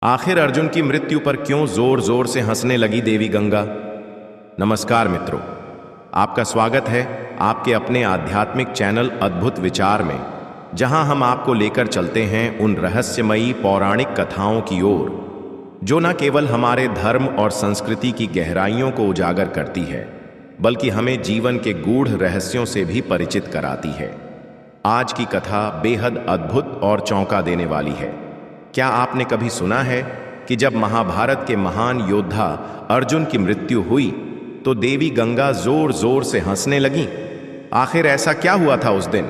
आखिर अर्जुन की मृत्यु पर क्यों जोर जोर से हंसने लगी देवी गंगा। नमस्कार मित्रों, आपका स्वागत है आपके अपने आध्यात्मिक चैनल अद्भुत विचार में, जहां हम आपको लेकर चलते हैं उन रहस्यमयी पौराणिक कथाओं की ओर जो न केवल हमारे धर्म और संस्कृति की गहराइयों को उजागर करती है, बल्कि हमें जीवन के गूढ़ रहस्यों से भी परिचित कराती है। आज की कथा बेहद अद्भुत और चौंका देने वाली है। क्या आपने कभी सुना है कि जब महाभारत के महान योद्धा अर्जुन की मृत्यु हुई तो देवी गंगा जोर जोर से हंसने लगीं? आखिर ऐसा क्या हुआ था उस दिन?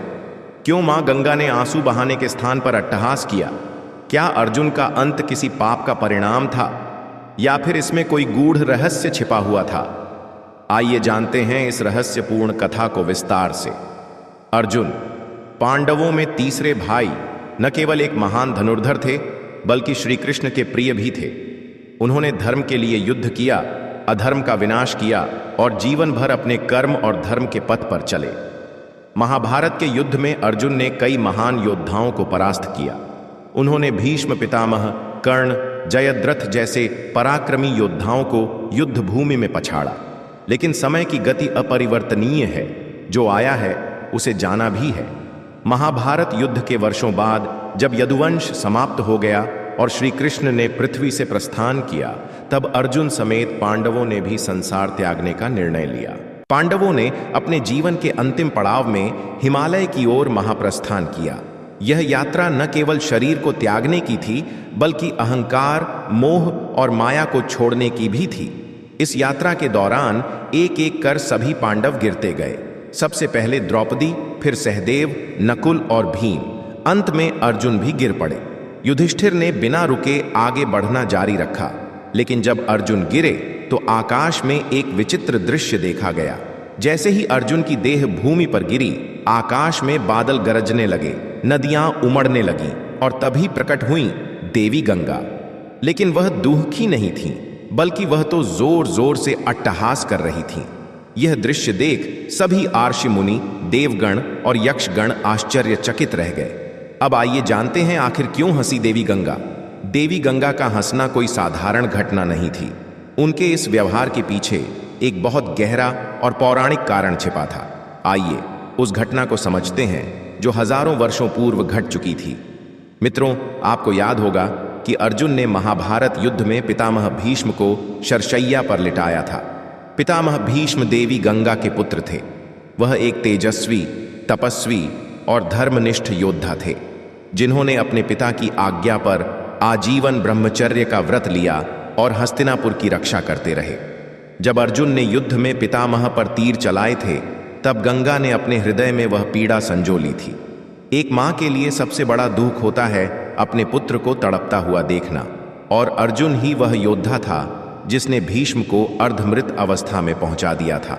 क्यों मां गंगा ने आंसू बहाने के स्थान पर अट्टहास किया? क्या अर्जुन का अंत किसी पाप का परिणाम था, या फिर इसमें कोई गूढ़ रहस्य छिपा हुआ था? आइए जानते हैं इस रहस्यपूर्ण कथा को विस्तार से। अर्जुन, पांडवों में तीसरे भाई, न केवल एक महान धनुर्धर थे, बल्कि श्री कृष्ण के प्रिय भी थे। उन्होंने धर्म के लिए युद्ध किया, अधर्म का विनाश किया और जीवन भर अपने कर्म और धर्म के पथ पर चले। महाभारत के युद्ध में अर्जुन ने कई महान योद्धाओं को परास्त किया। उन्होंने भीष्म पितामह, कर्ण, जयद्रथ जैसे पराक्रमी योद्धाओं को युद्ध भूमि में पछाड़ा। लेकिन समय की गति अपरिवर्तनीय है, जो आया है उसे जाना भी है। महाभारत युद्ध के वर्षों बाद जब यदुवंश समाप्त हो गया और श्री कृष्ण ने पृथ्वी से प्रस्थान किया, तब अर्जुन समेत पांडवों ने भी संसार त्यागने का निर्णय लिया। पांडवों ने अपने जीवन के अंतिम पड़ाव में हिमालय की ओर महाप्रस्थान किया। यह यात्रा न केवल शरीर को त्यागने की थी, बल्कि अहंकार, मोह और माया को छोड़ने की भी थी। इस यात्रा के दौरान एक एक कर सभी पांडव गिरते गए। सबसे पहले द्रौपदी, फिर सहदेव, नकुल और भीम, अंत में अर्जुन भी गिर पड़े। युधिष्ठिर ने बिना रुके आगे बढ़ना जारी रखा, लेकिन जब अर्जुन गिरे तो आकाश में एक विचित्र दृश्य देखा गया। जैसे ही अर्जुन की देह भूमि पर गिरी, आकाश में बादल गरजने लगे, नदियां उमड़ने लगीं और तभी प्रकट हुई देवी गंगा। लेकिन वह दुखी नहीं थी, बल्कि वह तो जोर जोर से अट्टहास कर रही थी। यह दृश्य देख सभी आर्षि मुनि, देवगण और यक्षगण आश्चर्यचकित रह गए। अब आइए जानते हैं आखिर क्यों हंसी देवी गंगा। देवी गंगा का हंसना कोई साधारण घटना नहीं थी। उनके इस व्यवहार के पीछे एक बहुत गहरा और पौराणिक कारण छिपा था। आइए उस घटना को समझते हैं जो हजारों वर्षों पूर्व घट चुकी थी। मित्रों, आपको याद होगा कि अर्जुन ने महाभारत युद्ध में पितामह भीष्म को शरशैया पर लिटाया था। पितामह भीष्म देवी गंगा के पुत्र थे। वह एक तेजस्वी, तपस्वी और धर्मनिष्ठ योद्धा थे, जिन्होंने अपने पिता की आज्ञा पर आजीवन ब्रह्मचर्य का व्रत लिया और हस्तिनापुर की रक्षा करते रहे। जब अर्जुन ने युद्ध में पितामह पर तीर चलाए थे, तब गंगा ने अपने हृदय में वह पीड़ा संजो ली थी। एक माँ के लिए सबसे बड़ा दुख होता है अपने पुत्र को तड़पता हुआ देखना, और अर्जुन ही वह योद्धा था जिसने भीष्म को अर्धमृत अवस्था में पहुंचा दिया था।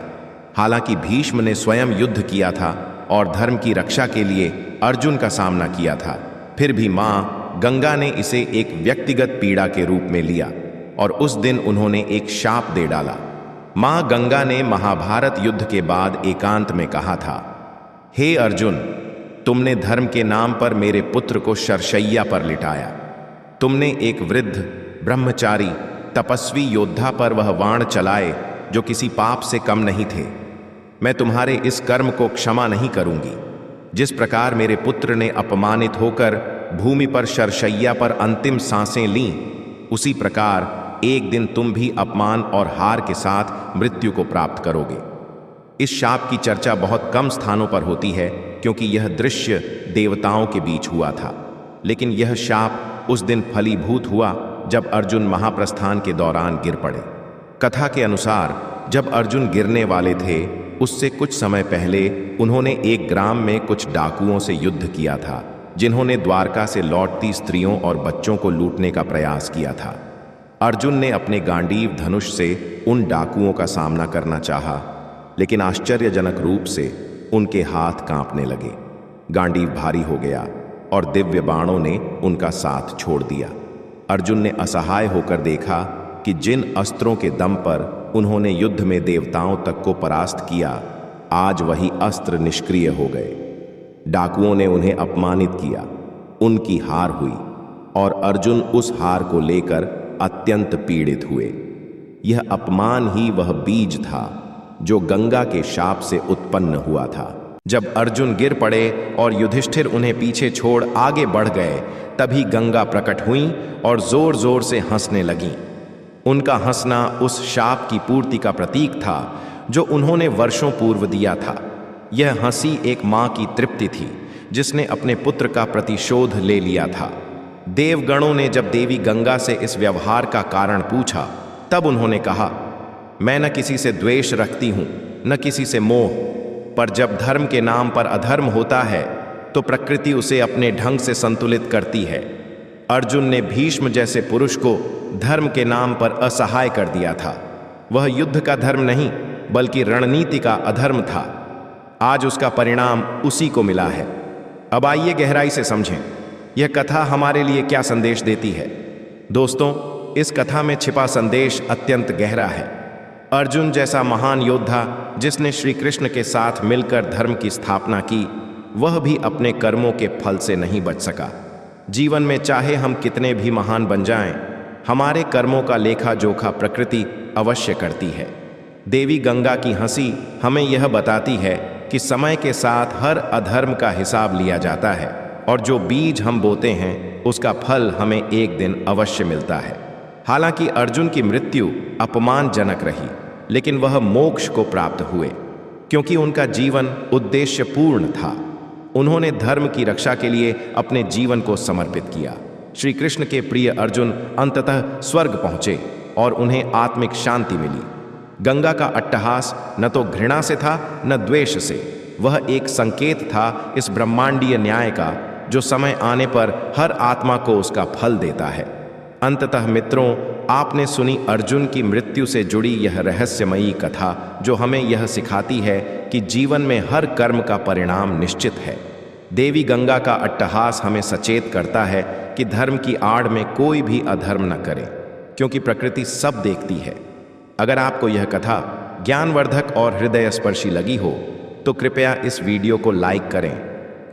हालांकि भीष्म ने स्वयं युद्ध किया था और धर्म की रक्षा के लिए अर्जुन का सामना किया था, फिर भी मां गंगा ने इसे एक व्यक्तिगत पीड़ा के रूप में लिया और उस दिन उन्होंने एक शाप दे डाला। मां गंगा ने महाभारत युद्ध के बाद एकांत में कहा था, हे अर्जुन, तुमने धर्म के नाम पर मेरे पुत्र को शरशैया पर लिटाया। तुमने एक वृद्ध, ब्रह्मचारी, तपस्वी योद्धा पर वह बाण चलाए जो किसी पाप से कम नहीं थे। मैं तुम्हारे इस कर्म को क्षमा नहीं करूंगी। जिस प्रकार मेरे पुत्र ने अपमानित होकर भूमि पर शरशैया पर अंतिम सांसें लीं, उसी प्रकार एक दिन तुम भी अपमान और हार के साथ मृत्यु को प्राप्त करोगे। इस शाप की चर्चा बहुत कम स्थानों पर होती है, क्योंकि यह दृश्य देवताओं के बीच हुआ था। लेकिन यह शाप उस दिन फलीभूत हुआ जब अर्जुन महाप्रस्थान के दौरान गिर पड़े। कथा के अनुसार जब अर्जुन गिरने वाले थे, उससे कुछ समय पहले उन्होंने एक ग्राम में कुछ डाकुओं से युद्ध किया था, जिन्होंने द्वारका से लौटती स्त्रियों और बच्चों को लूटने का प्रयास किया था। अर्जुन ने अपने गांडीव धनुष से उन डाकुओं का सामना करना चाहा, लेकिन आश्चर्यजनक रूप से उनके हाथ कांपने लगे। गांडीव भारी हो गया और दिव्य बाणों ने उनका साथ छोड़ दिया। अर्जुन ने असहाय होकर देखा कि जिन अस्त्रों के दम पर उन्होंने युद्ध में देवताओं तक को परास्त किया, आज वही अस्त्र निष्क्रिय हो गए। डाकुओं ने उन्हें अपमानित किया, उनकी हार हुई। और अर्जुन उस हार को लेकर अत्यंत पीड़ित हुए। यह अपमान ही वह बीज था जो गंगा के शाप से उत्पन्न हुआ था। जब अर्जुन गिर पड़े और युधिष्ठिर उन्हें पीछे छोड़ आगे बढ़ गए, तभी गंगा प्रकट हुई और जोर जोर से हंसने लगीं। उनका हंसना उस शाप की पूर्ति का प्रतीक था जो उन्होंने वर्षों पूर्व दिया था। यह हंसी एक मां की तृप्ति थी जिसने अपने पुत्र का प्रतिशोध ले लिया था। देवगणों ने जब देवी गंगा से इस व्यवहार का कारण पूछा, तब उन्होंने कहा, मैं न किसी से द्वेष रखती हूं न किसी से मोह, पर जब धर्म के नाम पर अधर्म होता है तो प्रकृति उसे अपने ढंग से संतुलित करती है। अर्जुन ने भीष्म जैसे पुरुष को धर्म के नाम पर असहाय कर दिया था। वह युद्ध का धर्म नहीं बल्कि रणनीति का अधर्म था। आज उसका परिणाम उसी को मिला है। अब आइए गहराई से समझें यह कथा हमारे लिए क्या संदेश देती है। दोस्तों, इस कथा में छिपा संदेश अत्यंत गहरा है। अर्जुन जैसा महान योद्धा जिसने श्री कृष्ण के साथ मिलकर धर्म की स्थापना की, वह भी अपने कर्मों के फल से नहीं बच सका। जीवन में चाहे हम कितने भी महान बन जाएं, हमारे कर्मों का लेखा जोखा प्रकृति अवश्य करती है। देवी गंगा की हंसी हमें यह बताती है कि समय के साथ हर अधर्म का हिसाब लिया जाता है और जो बीज हम बोते हैं उसका फल हमें एक दिन अवश्य मिलता है। हालांकि अर्जुन की मृत्यु अपमानजनक रही, लेकिन वह मोक्ष को प्राप्त हुए क्योंकि उनका जीवन उद्देश्यपूर्ण था। उन्होंने धर्म की रक्षा के लिए अपने जीवन को समर्पित किया। श्री कृष्ण के प्रिय अर्जुन अंततः स्वर्ग पहुंचे और उन्हें आत्मिक शांति मिली। गंगा का अट्टहास न तो घृणा से था न द्वेष से, वह एक संकेत था इस ब्रह्मांडीय न्याय का जो समय आने पर हर आत्मा को उसका फल देता है। अंततः मित्रों, आपने सुनी अर्जुन की मृत्यु से जुड़ी यह रहस्यमयी कथा जो हमें यह सिखाती है कि जीवन में हर कर्म का परिणाम निश्चित है। देवी गंगा का अट्टहास हमें सचेत करता है कि धर्म की आड़ में कोई भी अधर्म न करे, क्योंकि प्रकृति सब देखती है। अगर आपको यह कथा ज्ञानवर्धक और हृदय स्पर्शी लगी हो तो कृपया इस वीडियो को लाइक करें,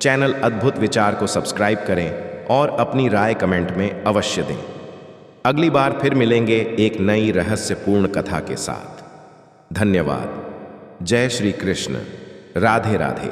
चैनल अद्भुत विचार को सब्सक्राइब करें और अपनी राय कमेंट में अवश्य दें। अगली बार फिर मिलेंगे एक नई रहस्यपूर्ण कथा के साथ। धन्यवाद। जय श्री कृष्ण। राधे राधे।